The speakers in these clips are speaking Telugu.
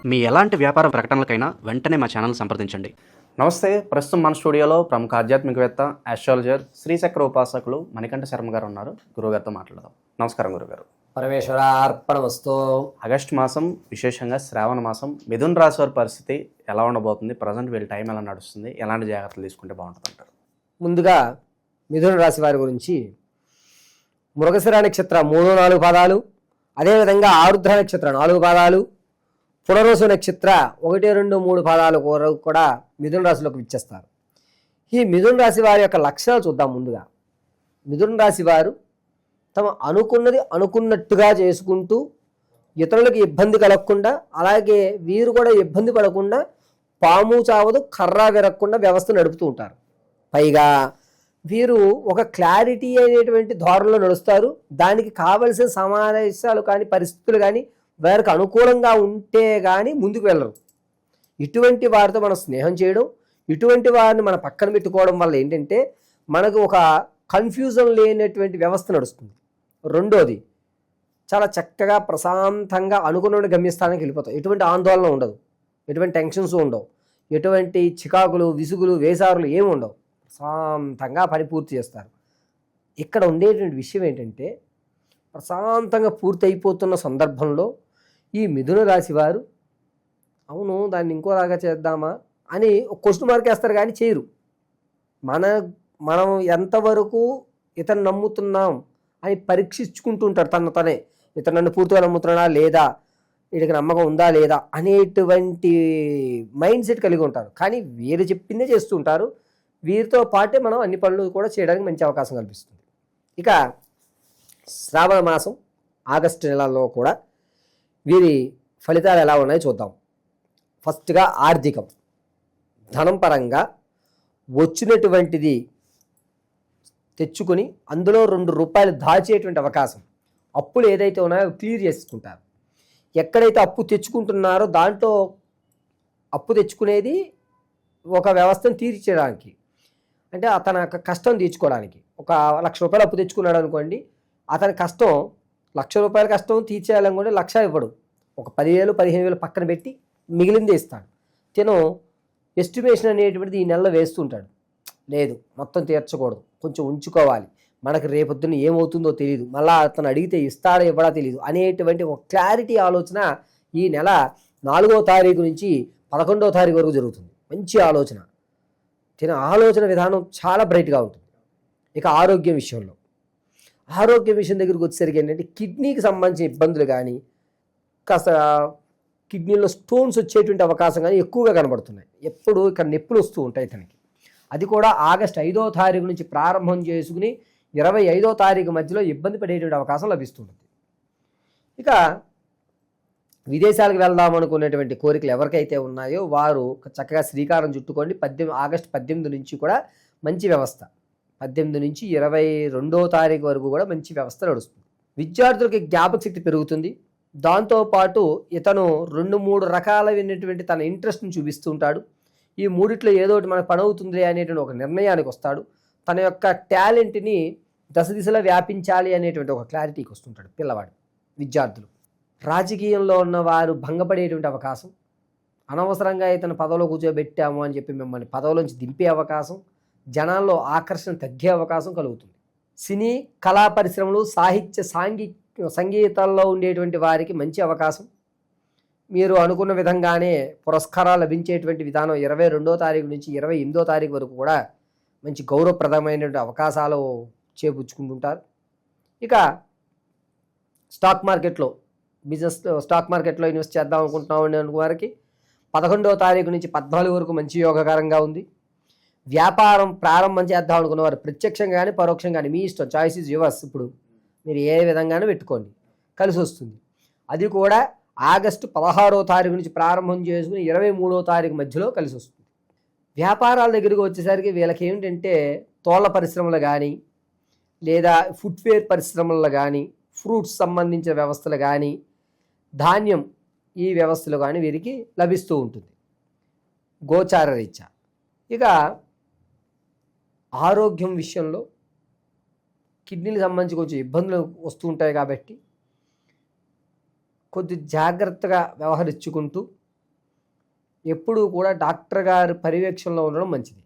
మీ ఎలాంటి వ్యాపార ప్రకటనలకైనా వెంటనే మా ఛానల్ సంప్రదించండి. నమస్తే. ప్రస్తుతం మన స్టూడియోలో ప్రముఖ ఆధ్యాత్మికవేత్త, ఆస్ట్రాలజర్, శ్రీచక్ర ఉపాసకులు మణికంఠ శర్మ గారు ఉన్నారు. గురుగారితో మాట్లాడదాం. నమస్కారం గురుగారు. పరమేశ్వరార్పణమస్తు. ఆగస్టు మాసం, విశేషంగా శ్రావణ మాసం, మిథున రాశి వారి పరిస్థితి ఎలా ఉండబోతుంది? ప్రజెంట్ వీళ్ళ టైం ఎలా నడుస్తుంది? ఎలాంటి జాగ్రత్తలు తీసుకుంటే బాగుంటుంది అంటారు? ముందుగా మిథున రాశి వారి గురించి మృగశిర నక్షత్ర 3-4 పాదాలు, అదేవిధంగా ఆరుద్ర నక్షత్ర 4 పాదాలు, పునరోసు నక్షత్ర 1-2-3 పాదాలు కూడా మిథున రాశిలోకి విచ్చేస్తారు. ఈ మిథున రాశి వారి యొక్క లక్షణాలు చూద్దాం. ముందుగా మిథున రాశి వారు తమ అనుకున్నది అనుకున్నట్టుగా చేసుకుంటూ ఇతరులకు ఇబ్బంది కలగకుండా, అలాగే వీరు కూడా ఇబ్బంది పడకుండా, పాము చావదు కర్ర విరగకుండా వ్యవస్థ నడుపుతూ ఉంటారు. పైగా వీరు ఒక క్లారిటీ అనేటువంటి ధోరణిలో నడుస్తారు. దానికి కావలసిన సమావేశాలు కానీ పరిస్థితులు కానీ వారికి అనుకూలంగా ఉంటే కానీ ముందుకు వెళ్ళరు. ఇటువంటి వారితో మనం స్నేహం చేయడం, ఇటువంటి వారిని మన పక్కన పెట్టుకోవడం వల్ల ఏంటంటే మనకు ఒక కన్ఫ్యూజన్ లేనటువంటి వ్యవస్థ నడుస్తుంది. రెండోది, చాలా చక్కగా ప్రశాంతంగా అనుకున్న గమ్యస్థానానికి వెళ్ళిపోతాం. ఎటువంటి ఆందోళన ఉండదు, ఎటువంటి టెన్షన్స్ ఉండవు, ఎటువంటి చికాకులు విసుగులు వేసారులు ఏమి ఉండవు. ప్రశాంతంగా పని పూర్తి చేస్తారు. ఇక్కడ ఉండేటువంటి విషయం ఏంటంటే ప్రశాంతంగా పూర్తి అయిపోతున్న సందర్భంలో ఈ మిథున రాశి వారు అవును దాన్ని ఇంకోలాగా చేద్దామా అని ఒక క్వశ్చన్ మార్క్ వేస్తారు కానీ చేయరు. మనం ఎంతవరకు ఇతను నమ్ముతున్నాం అని పరీక్షించుకుంటూ ఉంటారు తనే. ఇతను నన్ను పూర్తిగా నమ్ముతున్నాడా లేదా, వీడికి నమ్మకం ఉందా లేదా అనేటువంటి మైండ్ సెట్ కలిగి ఉంటారు. కానీ వీరు చెప్పిందే చేస్తూ ఉంటారు. వీరితో పాటే మనం అన్ని పనులు కూడా చేయడానికి మంచి అవకాశం కల్పిస్తుంది. ఇక శ్రావణ మాసం ఆగస్టు నెలలో కూడా వీరి ఫలితాలు ఎలా ఉన్నాయో చూద్దాం. ఫస్ట్గా ఆర్థికం, ధనం పరంగా వచ్చినటువంటిది తెచ్చుకొని అందులో ₹2 దాచేటువంటి అవకాశం. అప్పులు ఏదైతే ఉన్నాయో క్లియర్ చేసుకుంటారు. ఎక్కడైతే అప్పు తెచ్చుకుంటున్నారో దాంట్లో అప్పు తెచ్చుకునేది ఒక వ్యవస్థను తీర్చడానికి, అంటే అతని కష్టం తీర్చుకోవడానికి. ఒక ₹1,00,000 అప్పు తెచ్చుకున్నాడు అనుకోండి, అతని కష్టం ₹1,00,000 కష్టం తీర్చేయాలనుకుంటే 1,00,000 ఇవ్వడు, ఒక 10,000 15,000 పక్కన పెట్టి మిగిలిందే ఇస్తాడు. తిను ఎస్టిమేషన్ అనేటువంటిది ఈ నెలలో వేస్తుంటాడు. లేదు మొత్తం తీర్చకూడదు, కొంచెం ఉంచుకోవాలి, మనకు రేపొద్దున ఏమవుతుందో తెలియదు, మళ్ళీ అతను అడిగితే ఇస్తాడో ఇవ్వడా తెలియదు అనేటువంటి ఒక క్లారిటీ ఆలోచన ఈ నెల 4వ తారీఖు నుంచి 11వ తారీఖు వరకు జరుగుతుంది. మంచి ఆలోచన, తిన ఆలోచన విధానం చాలా బ్రైట్గా ఉంటుంది. ఇక ఆరోగ్యం దగ్గరికి వచ్చేసరికి ఏంటంటే కిడ్నీకి సంబంధించిన ఇబ్బందులు కానీ, కాస్త కిడ్నీలో స్టోన్స్ వచ్చేటువంటి అవకాశం కానీ ఎక్కువగా కనబడుతున్నాయి. ఎప్పుడు ఇక్కడ నొప్పులు వస్తూ ఉంటాయి ఇతనికి. అది కూడా ఆగస్టు 5వ తారీఖు నుంచి ప్రారంభం చేసుకుని 25వ తారీఖు మధ్యలో ఇబ్బంది పడేటువంటి అవకాశం లభిస్తుంటుంది. ఇక విదేశాలకు వెళ్దాం అనుకునేటువంటి కోరికలు ఎవరికైతే ఉన్నాయో వారు చక్కగా శ్రీకారం చుట్టుకోండి. ఆగస్టు 18 నుంచి కూడా మంచి వ్యవస్థ, 18 నుంచి 22వ తారీఖు వరకు కూడా మంచి వ్యవస్థ నడుస్తుంది. విద్యార్థులకి జ్ఞాపక శక్తి పెరుగుతుంది. దాంతోపాటు ఇతను 2-3 రకాలైనటువంటి తన ఇంట్రెస్ట్ని చూపిస్తూ ఉంటాడు. ఈ మూడిట్లో ఏదో ఒకటి మనకు పని అవుతుంది అనేటువంటి ఒక నిర్ణయానికి వస్తాడు. తన యొక్క టాలెంట్ని దశ దిశలో వ్యాపించాలి అనేటువంటి ఒక క్లారిటీకి వస్తుంటాడు పిల్లవాడు. విద్యార్థులు, రాజకీయంలో ఉన్న వారు భంగపడేటువంటి అవకాశం, అనవసరంగా ఇతను పదవిలో కూర్చోబెట్టాము అని చెప్పి మిమ్మల్ని పదవిలోంచి దింపే అవకాశం, జనాల్లో ఆకర్షణ తగ్గే అవకాశం కలుగుతుంది. సినీ కళా పరిశ్రమలు, సాహిత్య సంగీతాల్లో ఉండేటువంటి వారికి మంచి అవకాశం. మీరు అనుకున్న విధంగానే పురస్కారాలు లభించేటువంటి విధానం 22వ తారీఖు నుంచి 28వ తారీఖు వరకు కూడా మంచి గౌరవప్రదమైనటువంటి అవకాశాలు చేపుచ్చుకుంటుంటారు. ఇక స్టాక్ మార్కెట్లో ఇన్వెస్ట్ చేద్దాం అనుకుంటున్నాం వారికి 11వ తారీఖు నుంచి 14 వరకు మంచి యోగకరంగా ఉంది. వ్యాపారం ప్రారంభం చేద్దాం అనుకున్న వారు ప్రత్యక్షంగా కానీ పరోక్షంగా కానీ మీ ఇష్టం, చాయిస్ ఈజ్ యువర్స్. ఇప్పుడు మీరు ఏ విధంగానూ పెట్టుకోండి, కలిసి వస్తుంది. అది కూడా ఆగస్టు 16వ తారీఖు నుంచి ప్రారంభం చేసుకుని 23వ తారీఖు మధ్యలో కలిసి వస్తుంది. వ్యాపారాల దగ్గరికి వచ్చేసరికి వీళ్ళకి ఏమిటంటే తోళ్ల పరిశ్రమలు కానీ, లేదా ఫుట్వేర్ పరిశ్రమలు కానీ, ఫ్రూట్స్ సంబంధించిన వ్యవస్థలు కానీ, ధాన్యం ఈ వ్యవస్థలు కానీ వీరికి లభిస్తూ ఉంటుంది గోచార రీత్యా. ఇక ఆరోగ్యం విషయంలో కిడ్నీలకు సంబంధించి కొంచెం ఇబ్బందులు వస్తూ ఉంటాయి కాబట్టి కొద్ది జాగ్రత్తగా వ్యవహరించుకుంటూ ఎప్పుడూ కూడా డాక్టర్ గారి పర్యవేక్షణలో ఉండడం మంచిది.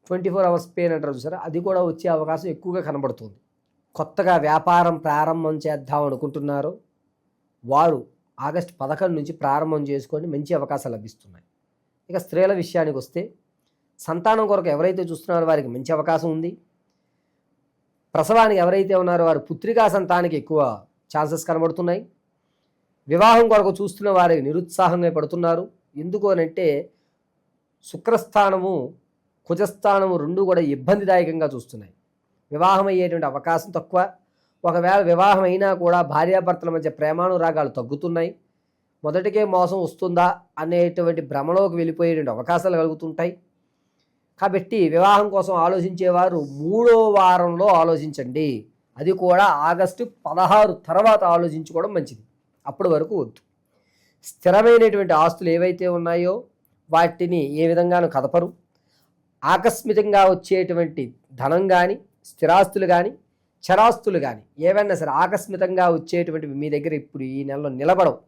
24 అవర్స్ పెయిన్ అంటారు చూసారా, అది కూడా వచ్చే అవకాశం ఎక్కువగా కనబడుతుంది. కొత్తగా వ్యాపారం ప్రారంభం చేద్దాం అనుకుంటున్నారో వారు ఆగస్టు 11 నుంచి ప్రారంభం చేసుకొని మంచి అవకాశాలు లభిస్తున్నాయి. ఇక స్త్రీల విషయానికి వస్తే సంతానం కొరకు ఎవరైతే చూస్తున్నారో వారికి మంచి అవకాశం ఉంది. ప్రసవానికి ఎవరైతే ఉన్నారో వారు పుత్రికా సంతానానికి ఎక్కువ ఛాన్సెస్ కనబడుతున్నాయి. వివాహం కొరకు చూస్తున్న వారికి నిరుత్సాహంగా పడుతున్నారు. ఎందుకు అనంటే శుక్రస్థానము కుజస్థానము రెండు కూడా ఇబ్బందిదాయకంగా చూస్తున్నాయి. వివాహం అయ్యేటువంటి అవకాశం తక్కువ. ఒకవేళ వివాహం అయినా కూడా భార్యాభర్తల మధ్య ప్రేమానురాగాలు తగ్గుతున్నాయి. మొదటికే మోసం వస్తుందా అనేటువంటి భ్రమలోకి వెళ్ళిపోయేటువంటి అవకాశాలు కలుగుతుంటాయి. కాబట్టి వివాహం కోసం ఆలోచించేవారు 3వ వారంలో ఆలోచించండి. అది కూడా ఆగస్టు 16 తర్వాత ఆలోచించుకోవడం మంచిది. అప్పటి వరకు వద్దు. స్థిరమైనటువంటి ఆస్తులు ఏవైతే ఉన్నాయో వాటిని ఏ విధంగానూ కదపరు. ఆకస్మికంగా వచ్చేటువంటి ధనం కానీ, స్థిరాస్తులు కానీ, చరాస్తులు కానీ ఏవైనా సరే ఆకస్మికంగా వచ్చేటువంటివి మీ దగ్గర ఇప్పుడు ఈ నెలలో నిలబడవు.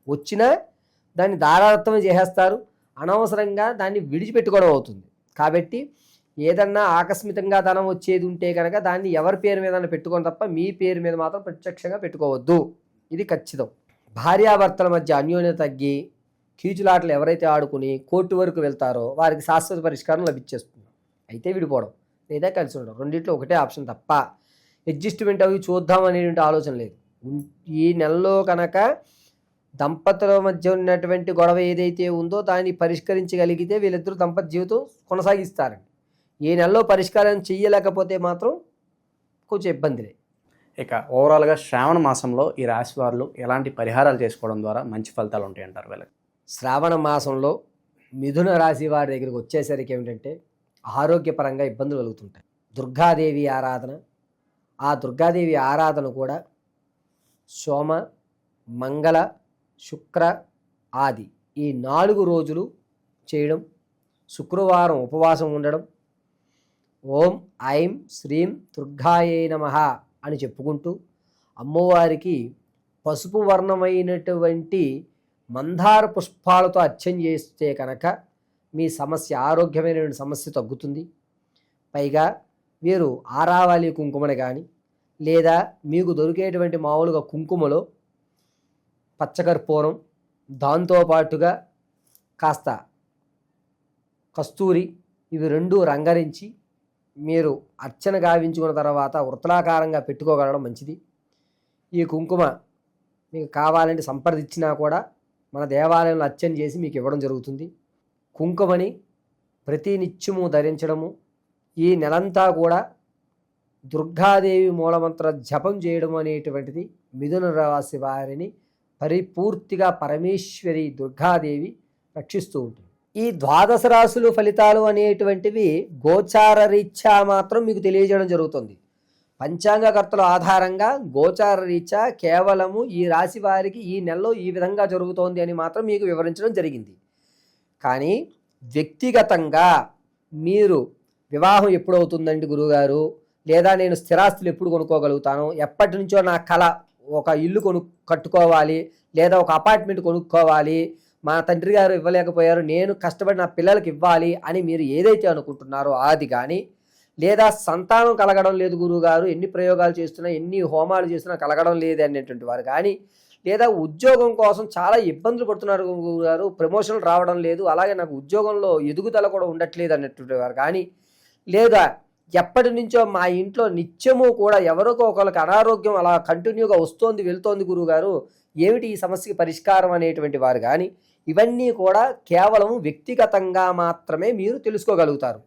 వచ్చినా దాన్ని దారాదత్తమే చేసేస్తారు. అనవసరంగా దాన్ని విడిచిపెట్టుకోవడం అవుతుంది. కాబట్టి ఏదన్నా ఆకస్మికంగా ధనం వచ్చేది ఉంటే కనుక దాన్ని ఎవరి పేరు మీద పెట్టుకోవడం తప్ప మీ పేరు మీద మాత్రం ప్రత్యక్షంగా పెట్టుకోవద్దు. ఇది ఖచ్చితం. భార్యాభర్తల మధ్య అన్యోన్యత తగ్గి కీచులాటలు ఎవరైతే ఆడుకుని కోర్టు వరకు వెళ్తారో వారికి శాశ్వత పరిష్కారం లభించేస్తుంది. అయితే విడిపోవడం లేదా కలిసి ఉండడం, రెండింటిలో ఒకటే ఆప్షన్ తప్ప అడ్జస్ట్మెంట్ అవి చూద్దాం అనేటువంటి ఆలోచన లేదు. ఈ నెలలో కనుక దంపతుల మధ్య ఉన్నటువంటి గొడవ ఏదైతే ఉందో దాన్ని పరిష్కరించగలిగితే వీళ్ళిద్దరూ దంపతి జీవితం కొనసాగిస్తారండి. ఈ నెలలో పరిష్కారం చెయ్యలేకపోతే మాత్రం కొంచెం ఇబ్బందిలే. ఇక ఓవరాల్గా శ్రావణ మాసంలో ఈ రాశి వారు ఎలాంటి పరిహారాలు చేసుకోవడం ద్వారా మంచి ఫలితాలు ఉంటాయి అంటారు వీళ్ళకి? శ్రావణ మాసంలో మిథున రాశి వారి దగ్గరికి వచ్చేసరికి ఏమిటంటే ఆరోగ్యపరంగా ఇబ్బందులు కలుగుతుంటాయి. దుర్గాదేవి ఆరాధన, ఆ దుర్గాదేవి ఆరాధన కూడా సోమ, మంగళ, శుక్ర, ఆది ఈ 4 రోజులు చేయడం, శుక్రవారం ఉపవాసం ఉండడం, ఓం ఐం శ్రీం దుర్గాయే నమః అని చెప్పుకుంటూ అమ్మవారికి పసుపు వర్ణమైనటువంటి మందార పుష్పాలతో అర్చన చేస్తే కనుక మీ సమస్య ఆరోగ్యమైనటువంటి సమస్య తగ్గుతుంది. పైగా మీరు ఆరావళి కుంకుమని కానీ లేదా మీకు దొరికేటువంటి మామూలుగా కుంకుమలో పచ్చకర్పూరం, దాంతోపాటుగా కాస్త కస్తూరి ఇవి 2 రంగరించి మీరు అర్చన గావించుకున్న తర్వాత వృత్తలాకారంగా పెట్టుకోగలడం మంచిది. ఈ కుంకుమ మీకు కావాలంటే సంప్రదించినా కూడా మన దేవాలయంలో అర్చన చేసి మీకు ఇవ్వడం జరుగుతుంది. కుంకుమని ప్రతి నిత్యము ధరించడము, ఈ నెలంతా కూడా దుర్గాదేవి మూలమంత్ర జపం చేయడం అనేటువంటిది మిథున రాశి వారిని పరిపూర్తిగా పరమేశ్వరి దుర్గాదేవి రక్షిస్తూ ఉంటుంది. ఈ 12 రాశులు ఫలితాలు అనేటువంటివి గోచార రీత్యా మాత్రం మీకు తెలియజేయడం జరుగుతుంది. పంచాంగకర్తల ఆధారంగా గోచార రీత్యా కేవలము ఈ రాశి వారికి ఈ నెలలో ఈ విధంగా జరుగుతోంది అని మాత్రం మీకు వివరించడం జరిగింది. కానీ వ్యక్తిగతంగా మీరు వివాహం ఎప్పుడు అవుతుందండి గురువుగారు, లేదా నేను స్థిరాస్తులు ఎప్పుడు కొనుక్కోగలుగుతాను, ఎప్పటి నుంచో నా కళ ఒక ఇల్లు కట్టుకోవాలి లేదా ఒక అపార్ట్మెంట్ కొనుక్కోవాలి, మా తండ్రి గారు ఇవ్వలేకపోయారు నేను కష్టపడి నా పిల్లలకి ఇవ్వాలి అని మీరు ఏదైతే అనుకుంటున్నారో అది కానీ, లేదా సంతానం కలగడం లేదు గురువుగారు, ఎన్ని ప్రయోగాలు చేస్తున్నా ఎన్ని హోమాలు చేస్తున్నా కలగడం లేదు అనేటువంటి వారు కానీ, లేదా ఉద్యోగం కోసం చాలా ఇబ్బందులు పడుతున్నారు గురువుగారు, ప్రమోషన్లు రావడం లేదు, అలాగే నాకు ఉద్యోగంలో ఎదుగుదల కూడా ఉండట్లేదు అనేటువంటి వారు కానీ, లేదా ఎప్పటి నుంచో మా ఇంట్లో నిత్యము కూడా ఎవరికో ఒకరికి అనారోగ్యం అలా కంటిన్యూగా వస్తోంది వెళ్తోంది గురువుగారు, ఏమిటి ఈ సమస్యకి పరిష్కారం అనేటువంటి వారు కానీ, ఇవన్నీ కూడా కేవలం వ్యక్తిగతంగా మాత్రమే మీరు తెలుసుకోగలుగుతారు.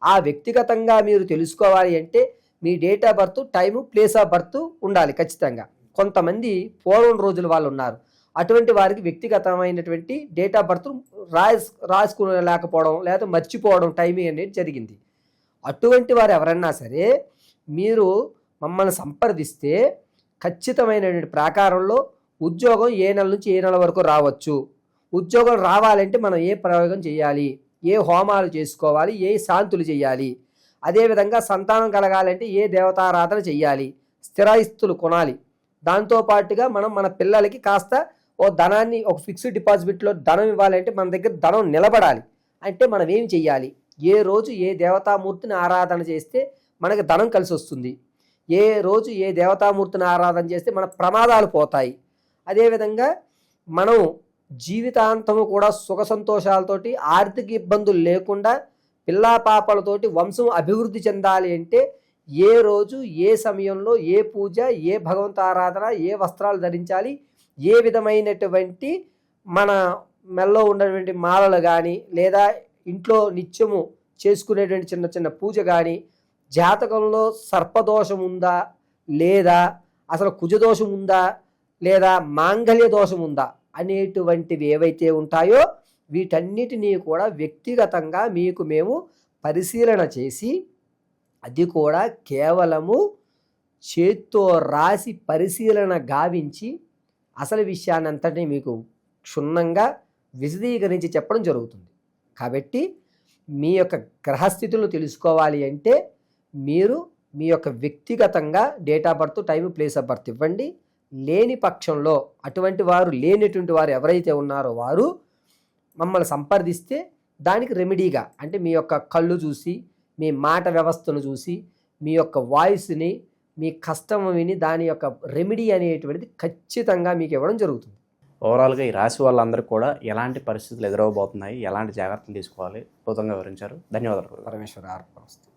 ఆ వ్యక్తిగతంగా మీరు తెలుసుకోవాలి అంటే మీ date of birth, time, place of birth ఉండాలి ఖచ్చితంగా. కొంతమంది పూర్వం రోజుల వాళ్ళు ఉన్నారు, అటువంటి వారికి వ్యక్తిగతమైనటువంటి డేట్ ఆఫ్ బర్త్ రాసుకోలేకపోవడం లేదా మర్చిపోవడం టైమింగ్ అనేది జరిగింది. అటువంటి వారు ఎవరన్నా సరే మీరు మమ్మల్ని సంప్రదిస్తే ఖచ్చితమైనటువంటి ప్రాకారంలో ఉద్యోగం ఏ నెల నుంచి ఏ నెల వరకు రావచ్చు, ఉద్యోగం రావాలంటే మనం ఏ ప్రయోగం చేయాలి, ఏ హోమాలు చేసుకోవాలి, ఏ శాంతులు చేయాలి, అదేవిధంగా సంతానం కలగాలంటే ఏ దేవతారాధన చేయాలి, స్థిరాస్తులు కొనాలి, దాంతోపాటుగా మనం మన పిల్లలకి కాస్త ధనాన్ని ఒక ఫిక్స్డ్ డిపాజిట్లో ధనం ఇవ్వాలంటే మన దగ్గర ధనం నిలబడాలి అంటే మనం ఏం చెయ్యాలి, ఏ రోజు ఏ దేవతామూర్తిని ఆరాధన చేస్తే మనకి ధనం కలిసి వస్తుంది, ఏ రోజు ఏ దేవతామూర్తిని ఆరాధన చేస్తే మన ప్రమాదాలు పోతాయి, అదేవిధంగా మనం జీవితాంతము కూడా సుఖ సంతోషాలతోటి ఆర్థిక ఇబ్బందులు లేకుండా పిల్లా పాపలతోటి వంశం అభివృద్ధి చెందాలి అంటే ఏ రోజు ఏ సమయంలో ఏ పూజ, ఏ భగవంత ఆరాధన, ఏ వస్త్రాలు ధరించాలి, ఏ విధమైనటువంటి మన మెల్లో ఉన్నటువంటి మాలలు కానీ లేదా ఇంట్లో నిత్యము చేసుకునేటువంటి చిన్న చిన్న పూజ కానీ, జాతకంలో సర్పదోషం ఉందా లేదా అసలు కుజదోషం ఉందా లేదా మాంగళ్య దోషం ఉందా అనేటువంటివి ఏవైతే ఉంటాయో వీటన్నిటినీ కూడా వ్యక్తిగతంగా మీకు మేము పరిశీలన చేసి, అది కూడా కేవలము చేత్తో రాసి పరిశీలన గావించి అసలు విషయాన్ని అంతటినీ మీకు క్షుణ్ణంగా విశదీకరించి చెప్పడం జరుగుతుంది. కాబట్టి మీ యొక్క గ్రహస్థితులను తెలుసుకోవాలి అంటే మీరు మీ యొక్క వ్యక్తిగతంగా date of birth, time, place of birth ఇవ్వండి. లేని పక్షంలో లేనటువంటి వారు ఎవరైతే ఉన్నారో వారు మమ్మల్ని సంప్రదిస్తే దానికి రెమెడీగా అంటే మీ యొక్క కళ్ళు చూసి, మీ మాట వ్యవస్థను చూసి, మీ యొక్క వాయిస్ని, మీ కష్టం విని దాని యొక్క రెమెడీ అనేటువంటిది ఖచ్చితంగా మీకు ఇవ్వడం జరుగుతుంది. ఓవరాల్గా ఈ రాశి వాళ్ళందరికీ కూడా ఎలాంటి పరిస్థితులు ఎదురవబోతున్నాయి, ఎలాంటి జాగ్రత్తలు తీసుకోవాలి అద్భుతంగా వివరించారు. ధన్యవాదాలు. పరమేశ్వర అర్పణమస్తు.